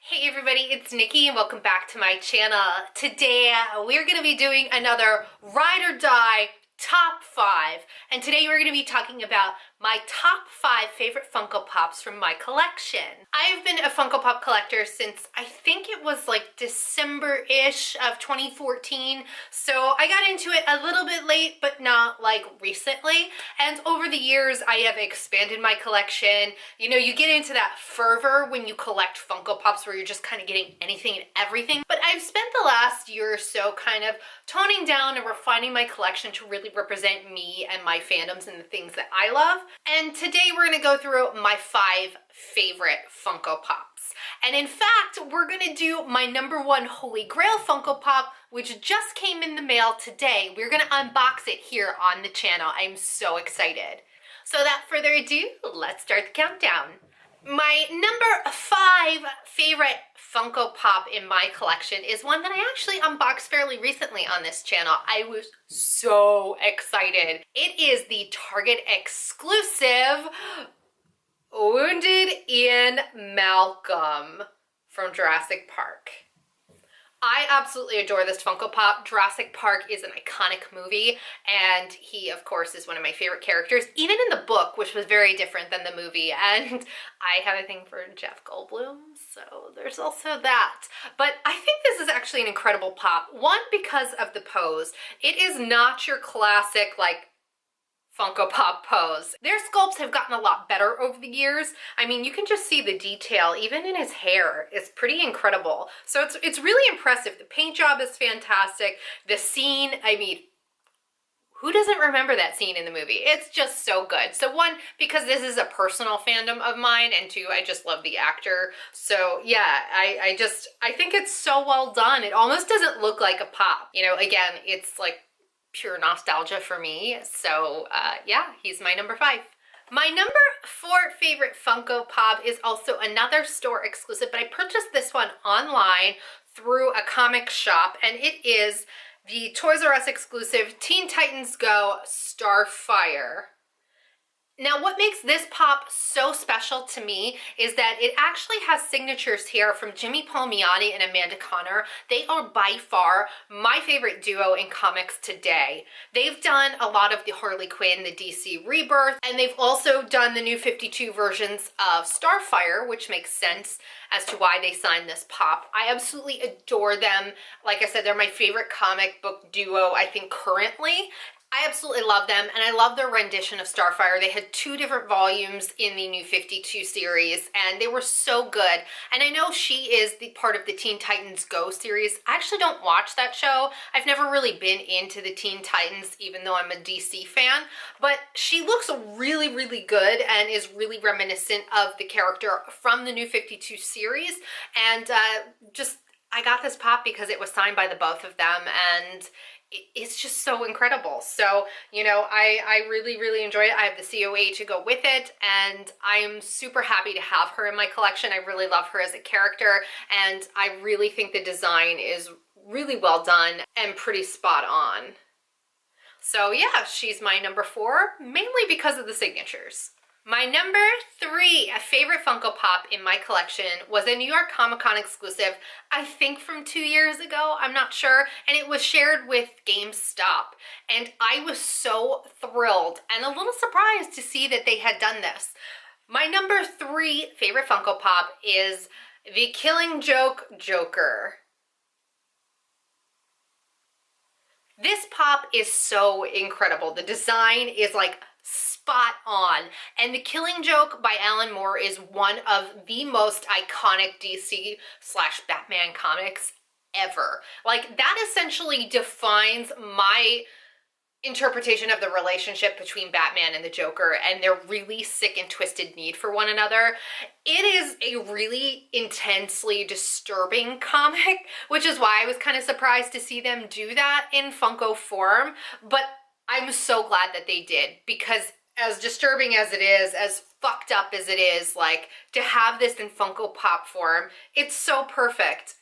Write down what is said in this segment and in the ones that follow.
Hey everybody, it's Nikki and welcome back to my channel. Today we're going to be doing another Ride or Die Top 5. And today we're going to be talking about my top 5 favorite Funko Pops from my collection. I've been a Funko Pop collector since I think it was like December-ish of 2014. So I got into it a little bit late, but not like recently. And over the years, I have expanded my collection. You know, you get into that fervor when you collect Funko Pops where you're just kind of getting anything and everything. But I've spent the last year or so kind of toning down and refining my collection to really represent me and my fandoms and the things that I love. And today we're going to go through my 5 favorite Funko Pops. And in fact, we're going to do my number 1 Holy Grail Funko Pop, which just came in the mail today. We're going to unbox it here on the channel. I'm so excited. So without further ado, let's start the countdown. My number 5 favorite Funko Pop in my collection is one that I actually unboxed fairly recently on this channel. I was so excited. It is the Target exclusive Wounded Ian Malcolm from Jurassic Park. I absolutely adore this Funko Pop. Jurassic Park is an iconic movie, and he, of course, is one of my favorite characters, even in the book, which was very different than the movie, and I have a thing for Jeff Goldblum, so there's also that. But I think this is actually an incredible pop. One, because of the pose. It is not your classic, like, Funko Pop pose. Their sculpts have gotten a lot better over the years. I mean, you can just see the detail, even in his hair. It's pretty incredible. So it's really impressive. The paint job is fantastic. The scene, I mean, who doesn't remember that scene in the movie? It's just so good. So one, because this is a personal fandom of mine, and two, I just love the actor. So yeah, I think it's so well done. It almost doesn't look like a pop. You know, again, it's like pure nostalgia for me. So yeah, he's my number 5. My number 4 favorite Funko Pop is also another store exclusive, but I purchased this one online through a comic shop, and it is the Toys R Us exclusive Teen Titans Go Starfire. Now, what makes this pop so special to me is that it actually has signatures here from Jimmy Palmiotti and Amanda Conner. They are by far my favorite duo in comics today. They've done a lot of the Harley Quinn, the DC Rebirth, and they've also done the new 52 versions of Starfire, which makes sense as to why they signed this pop. I absolutely adore them. Like I said, they're my favorite comic book duo, I think, currently. I absolutely love them, and I love their rendition of Starfire. They had 2 different volumes in the new 52 series, and they were so good. And I know she is the part of the Teen Titans Go series. I actually don't watch that show. I've never really been into the Teen Titans, even though I'm a DC fan. But she looks really, really good and is really reminiscent of the character from the new 52 series. And I got this pop because it was signed by the both of them, and it's just so incredible. So, you know, I really, really enjoy it. I have the COA to go with it, and I'm super happy to have her in my collection. I really love her as a character, and I really think the design is really well done and pretty spot on. So yeah, she's my number 4, mainly because of the signatures. My number 3 favorite Funko Pop in my collection was a New York Comic Con exclusive, I think from 2 years ago, I'm not sure, and it was shared with GameStop. And I was so thrilled and a little surprised to see that they had done this. My number 3 favorite Funko Pop is the Killing Joke Joker. This pop is so incredible. The design is like spot on. And The Killing Joke by Alan Moore is one of the most iconic DC/Batman comics ever. Like, that essentially defines my interpretation of the relationship between Batman and the Joker and their really sick and twisted need for one another. It is a really intensely disturbing comic, which is why I was kind of surprised to see them do that in Funko form. But I'm so glad that they did, because as disturbing as it is, as fucked up as it is, like, to have this in Funko Pop form, it's so perfect.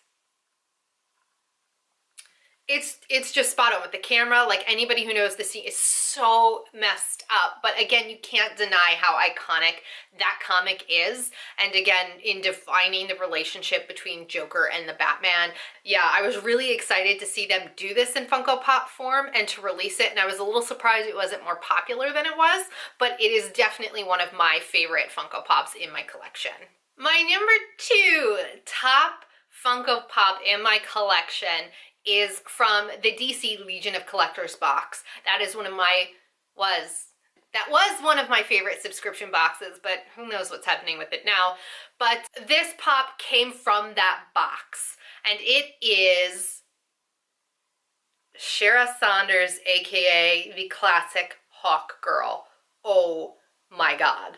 It's just spot on with the camera. Like, anybody who knows the scene is so messed up, but again, you can't deny how iconic that comic is. And again, in defining the relationship between Joker and the Batman, yeah, I was really excited to see them do this in Funko Pop form and to release it. And I was a little surprised it wasn't more popular than it was, but it is definitely one of my favorite Funko Pops in my collection. My number 2 top Funko Pop in my collection is from the DC Legion of Collectors box. That was one of my favorite subscription boxes, but who knows what's happening with it now. But this pop came from that box, and it is Shara Saunders, aka the classic Hawk Girl. Oh my God.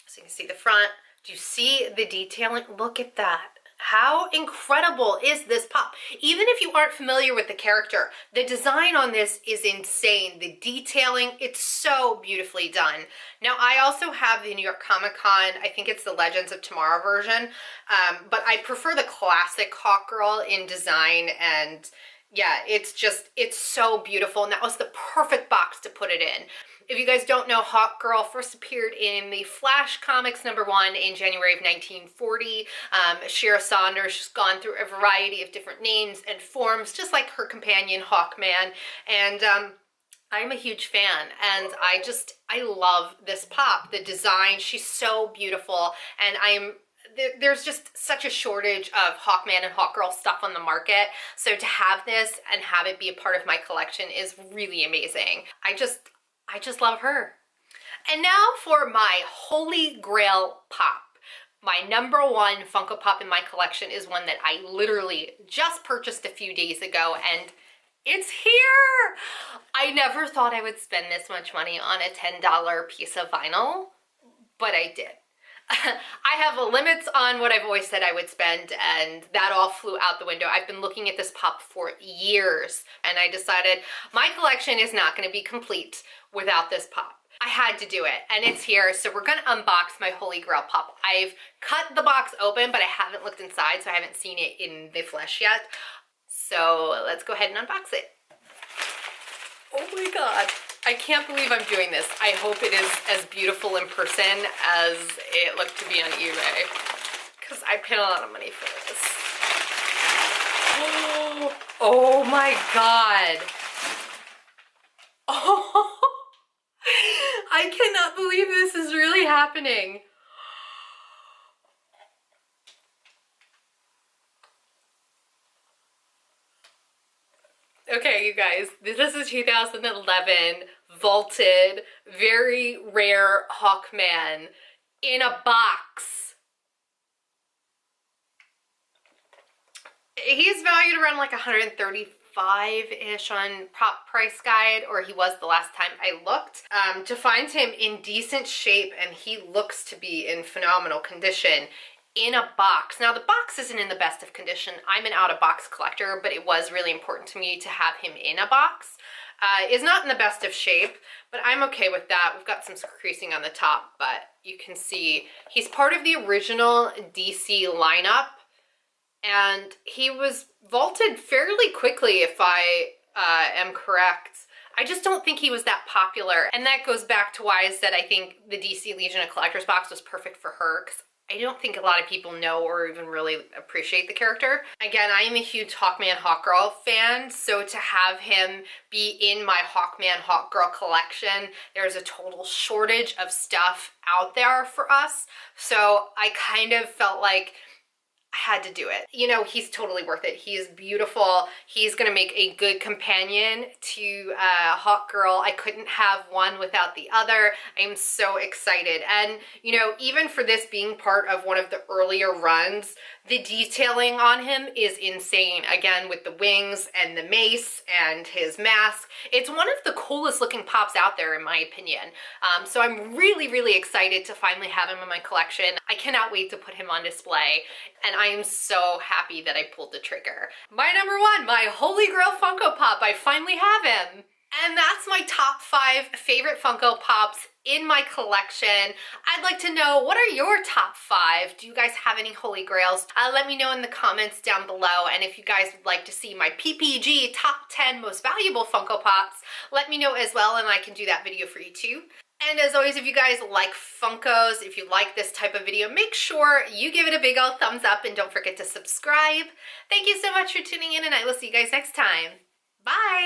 So you can see the front. Do you see the detailing? Look at that. How incredible is this pop? Even if you aren't familiar with the character, the design on this is insane. The detailing, it's so beautifully done. Now, I also have the New York Comic Con, I think it's the Legends of Tomorrow version, but I prefer the classic Hawk Girl in design, and yeah, it's so beautiful, and that was the perfect box to put it in. If you guys don't know, Hawk Girl first appeared in the Flash Comics #1 in January of 1940. Shara Saunders has gone through a variety of different names and forms, just like her companion Hawkman. And I'm a huge fan, and I love this pop. The design, she's so beautiful, and there's just such a shortage of Hawkman and Hawkgirl stuff on the market. So to have this and have it be a part of my collection is really amazing. I just love her. And now for my Holy Grail pop. My number 1 Funko Pop in my collection is one that I literally just purchased a few days ago, and it's here! I never thought I would spend this much money on a $10 piece of vinyl, but I did. I have limits on what I've always said I would spend, and that all flew out the window. I've been looking at this pop for years, and I decided my collection is not going to be complete without this pop. I had to do it, and it's here, so we're going to unbox my Holy Grail pop. I've cut the box open, but I haven't looked inside, so I haven't seen it in the flesh yet. So let's go ahead and unbox it. Oh my God. I can't believe I'm doing this. I hope it is as beautiful in person as it looked to be on eBay, because I paid a lot of money for this. Oh my God. Oh, I cannot believe this is really happening. Okay, you guys, this is 2011 vaulted, very rare Hawkman in a box. He's valued around like 135-ish on Prop Price Guide, or he was the last time I looked. To find him in decent shape, and he looks to be in phenomenal condition, in a box. Now, the box isn't in the best of condition. I'm an out-of-box collector, but it was really important to me to have him in a box. Is not in the best of shape, but I'm okay with that. We've got some creasing on the top, but you can see he's part of the original DC lineup, and he was vaulted fairly quickly, if I am correct. I just don't think he was that popular, and that goes back to why I said I think the DC Legion of Collectors box was perfect for her, because I don't think a lot of people know or even really appreciate the character. Again, I am a huge Hawkman, Hawkgirl fan, so to have him be in my Hawkman, Hawkgirl collection, there's a total shortage of stuff out there for us, so I kind of felt like I had to do it. You know, he's totally worth it. He is beautiful. He's gonna make a good companion to Hawkgirl. I couldn't have one without the other. I'm so excited. And, you know, even for this being part of one of the earlier runs, the detailing on him is insane. Again, with the wings and the mace and his mask. It's one of the coolest looking pops out there, in my opinion. So I'm really, really excited to finally have him in my collection. I cannot wait to put him on display, and I am so happy that I pulled the trigger. My number 1, my Holy Grail Funko Pop. I finally have him. And that's my top 5 favorite Funko Pops in my collection. I'd like to know, what are your top 5? Do you guys have any holy grails? Let me know in the comments down below. And if you guys would like to see my PPG top 10 most valuable Funko Pops, let me know as well, and I can do that video for you too. And as always, if you guys like Funkos, if you like this type of video, make sure you give it a big old thumbs up and don't forget to subscribe. Thank you so much for tuning in, and I will see you guys next time. Bye!